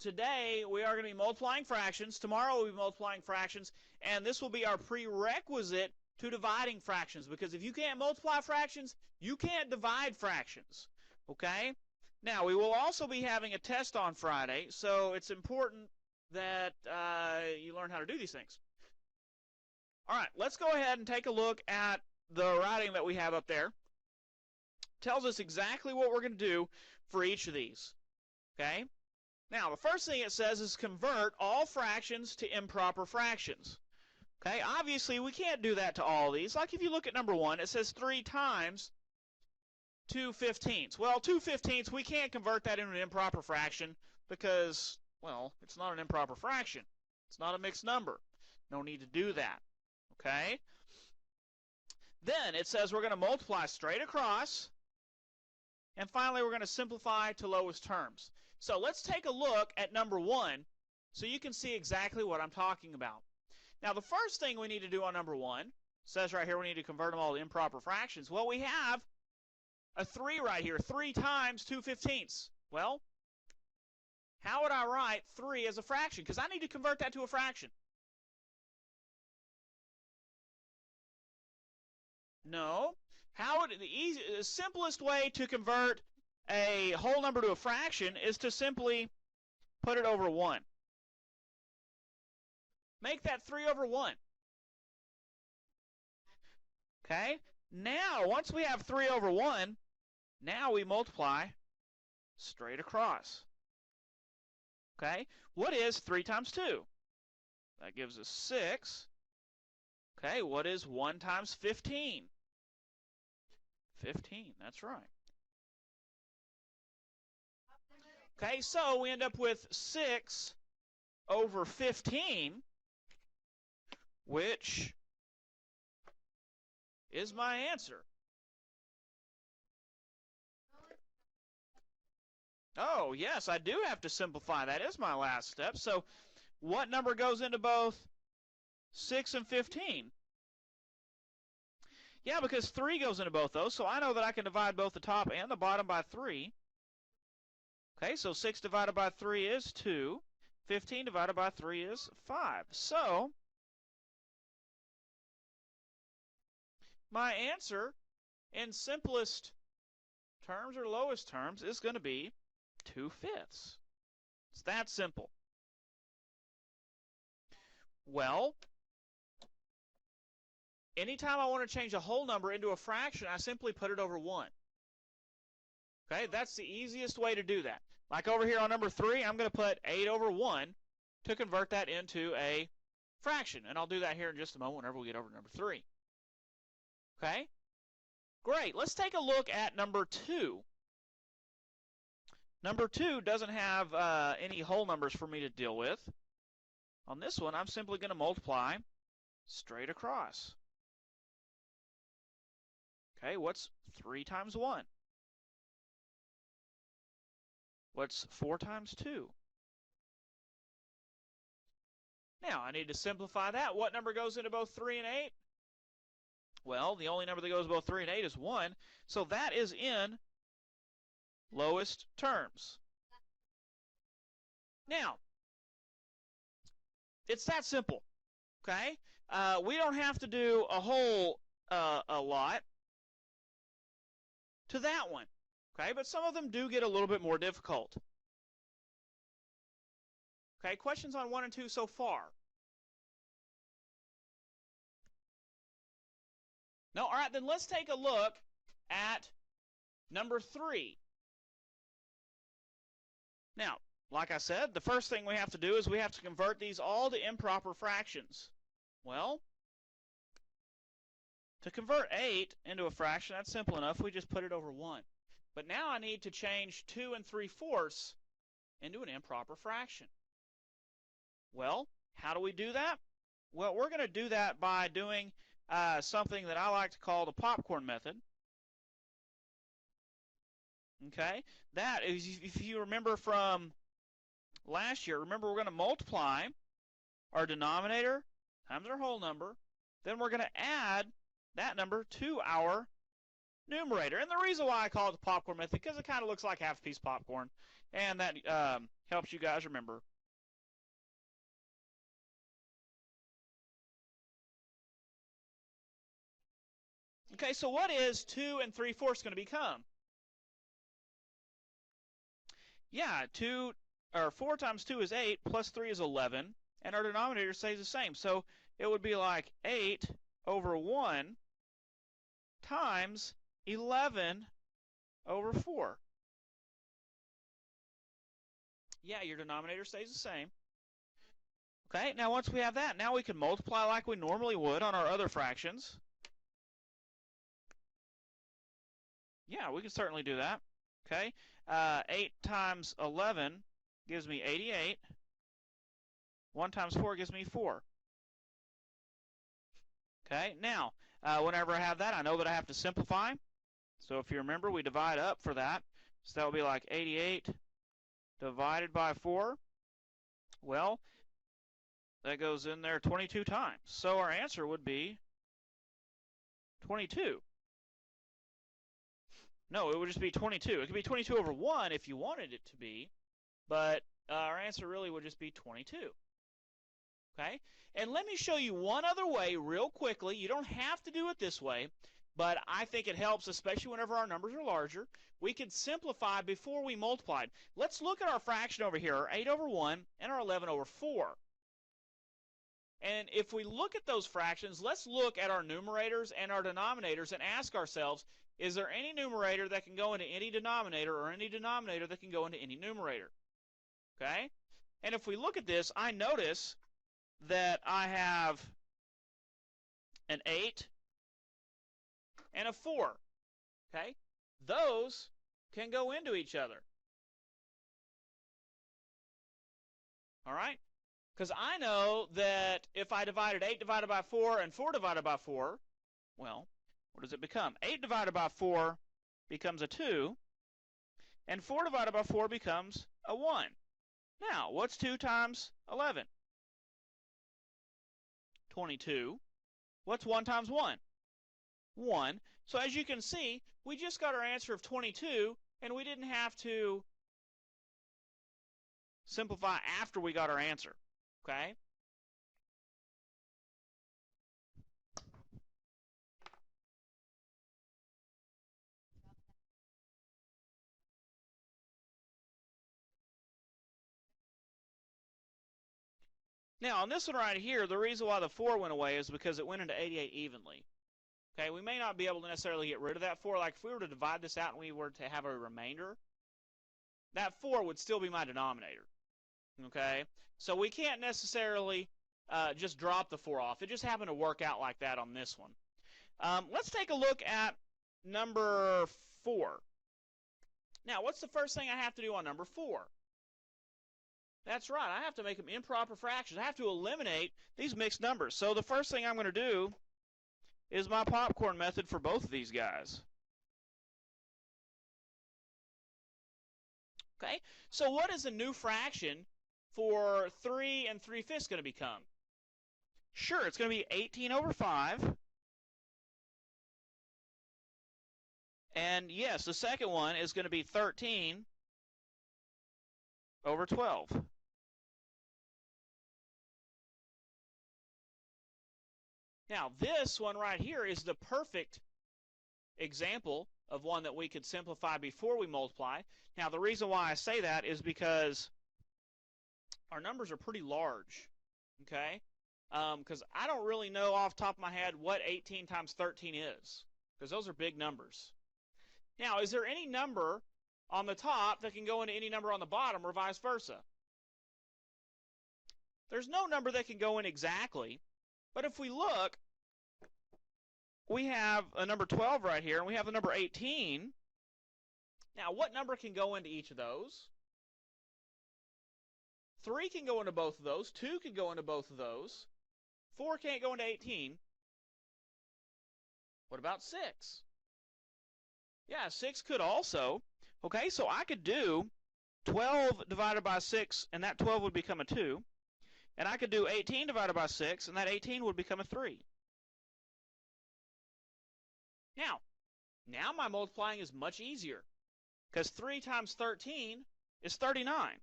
Today we are going to be multiplying fractions. Tomorrow we'll be multiplying fractions, and this will be our prerequisite to dividing fractions, because if you can't multiply fractions, you can't divide fractions. Okay? Now, we will also be having a test on Friday, so it's important that you learn how to do these things. All right, let's go ahead and take a look at the writing that we have up there. It tells us exactly what we're going to do for each of these. Okay? Now, the first thing it says is convert all fractions to improper fractions. Okay, obviously we can't do that to all of these. Like if you look at number 1, it says 3 times 2/15. Well, 2/15, we can't convert that into an improper fraction because, well, it's not an improper fraction. It's not a mixed number. No need to do that. Okay? Then it says we're going to multiply straight across. And finally, we're going to simplify to lowest terms. So let's take a look at number 1 so you can see exactly what I'm talking about. Now, the first thing we need to do on number 1, says right here we need to convert them all to improper fractions. Well, we have a 3 right here, 3 times 2/15. Well, how would I write 3 as a fraction? Because I need to convert that to a fraction. No. How would the simplest way to convert a whole number to a fraction is to simply put it over 1. Make that 3 over 1. Okay? Now, once we have 3 over 1, now we multiply straight across. Okay? What is 3 times 2? That gives us 6. Okay, what is 1 times 15? 15, that's right. Okay, so we end up with 6 over 15, which is my answer. Oh, yes, I do have to simplify. That is my last step. So what number goes into both 6 and 15? Yeah, because 3 goes into both those, so I know that I can divide both the top and the bottom by 3. Okay, so 6 divided by 3 is 2. 15 divided by 3 is 5. So my answer in simplest terms or lowest terms is going to be 2/5. It's that simple. Well, anytime I want to change a whole number into a fraction, I simply put it over 1. Okay, that's the easiest way to do that. Like over here on number 3, I'm going to put 8 over 1 to convert that into a fraction. And I'll do that here in just a moment whenever we get over to number 3. Okay, great. Let's take a look at number 2. Number 2 doesn't have any whole numbers for me to deal with. On this one, I'm simply going to multiply straight across. Okay, what's 3 times 1? What's 4 times 2? Now, I need to simplify that. What number goes into both 3 and 8? Well, the only number that goes both 3 and 8 is 1, so that is in lowest terms. Now, it's that simple, okay? We don't have to do a whole a lot to that one, okay? But some of them do get a little bit more difficult. Okay, questions on 1 and 2 so far? No? All right, then let's take a look at number 3. Now, like I said, the first thing we have to do is we have to convert these all to improper fractions. Well, to convert 8 into a fraction, that's simple enough. We just put it over 1. But now I need to change 2 3/4 into an improper fraction. Well, how do we do that? Well, we're going to do that by doing something that I like to call the popcorn method. Okay, that is, if you remember from last year, remember we're going to multiply our denominator times our whole number, then we're going to add that number to our numerator. And the reason why I call it the popcorn method, because it kind of looks like half a piece of popcorn. and that helps you guys remember. Okay, so what is 2 3/4 going to become? Yeah, 4 times 2 is 8, plus 3 is 11, and our denominator stays the same. So it would be like 8 over 1 times 11 over 4. Yeah, your denominator stays the same. Okay, now once we have that, now we can multiply like we normally would on our other fractions. Yeah, we can certainly do that. Okay, 8 times 11 gives me 88. 1 times 4 gives me 4. Okay, now, whenever I have that, I know that I have to simplify. So if you remember, we divide up for that. So that would be like 88 divided by 4. Well, that goes in there 22 times. So our answer would be 22. No, it would just be 22. It could be 22 over 1 if you wanted it to be, but our answer really would just be 22. Okay? And let me show you one other way real quickly. You don't have to do it this way, but I think it helps, especially whenever our numbers are larger. We can simplify before we multiply. Let's look at our fraction over here, our 8 over 1 and our 11 over 4. And if we look at those fractions, let's look at our numerators and our denominators and ask ourselves, is there any numerator that can go into any denominator or any denominator that can go into any numerator? Okay? And if we look at this, I notice that I have an 8 and a 4. Okay? Those can go into each other. All right? Because I know that if I divided 8 divided by 4 and 4 divided by 4, well, what does it become? 8 divided by 4 becomes a 2, and 4 divided by 4 becomes a 1. Now, what's 2 times 11? 22. What's 1 times 1? 1. So as you can see, we just got our answer of 22, and we didn't have to simplify after we got our answer. Okay? Now, on this one right here, the reason why the 4 went away is because it went into 88 evenly. Okay, we may not be able to necessarily get rid of that 4. Like if we were to divide this out and we were to have a remainder, that 4 would still be my denominator. Okay, so we can't necessarily just drop the 4 off. It just happened to work out like that on this one. Let's take a look at number 4. Now, what's the first thing I have to do on number 4? That's right, I have to make them improper fractions. I have to eliminate these mixed numbers. So the first thing I'm going to do is my popcorn method for both of these guys. Okay, so what is a new fraction for 3 3/5 going to become? Sure, it's going to be 18 over 5. And yes, the second one is going to be 13 over 12. Now, this one right here is the perfect example of one that we could simplify before we multiply. Now, the reason why I say that is because our numbers are pretty large, okay? Because I don't really know off the top of my head what 18 times 13 is, because those are big numbers. Now, is there any number on the top that can go into any number on the bottom or vice versa? There's no number that can go in exactly, but if we look, we have a number 12 right here, and we have the number 18. Now, what number can go into each of those? 3 can go into both of those. 2 can go into both of those. 4 can't go into 18. What about 6? Yeah, 6 could also. Okay, so I could do 12 divided by 6, and that 12 would become a 2. And I could do 18 divided by 6, and that 18 would become a 3. Now my multiplying is much easier, because 3 times 13 is 39.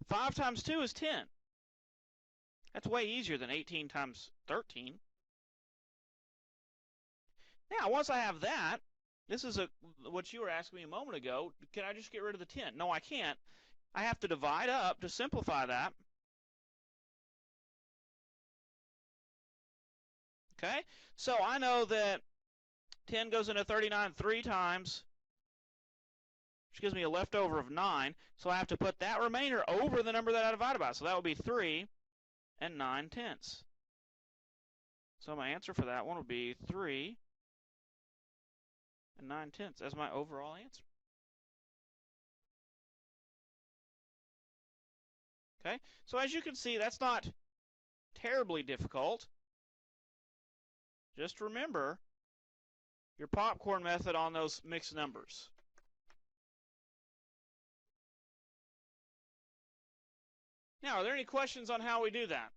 5 times 2 is 10. That's way easier than 18 times 13. Now, once I have that, this is what you were asking me a moment ago. Can I just get rid of the 10? No, I can't. I have to divide up to simplify that. Okay, so I know that 10 goes into 39 3 times, which gives me a leftover of 9. So I have to put that remainder over the number that I divided by. So that would be 3 and 9/10. So my answer for that one would be 3 and 9/10 as my overall answer. Okay, so as you can see, that's not terribly difficult. Just remember your popcorn method on those mixed numbers. Now, are there any questions on how we do that?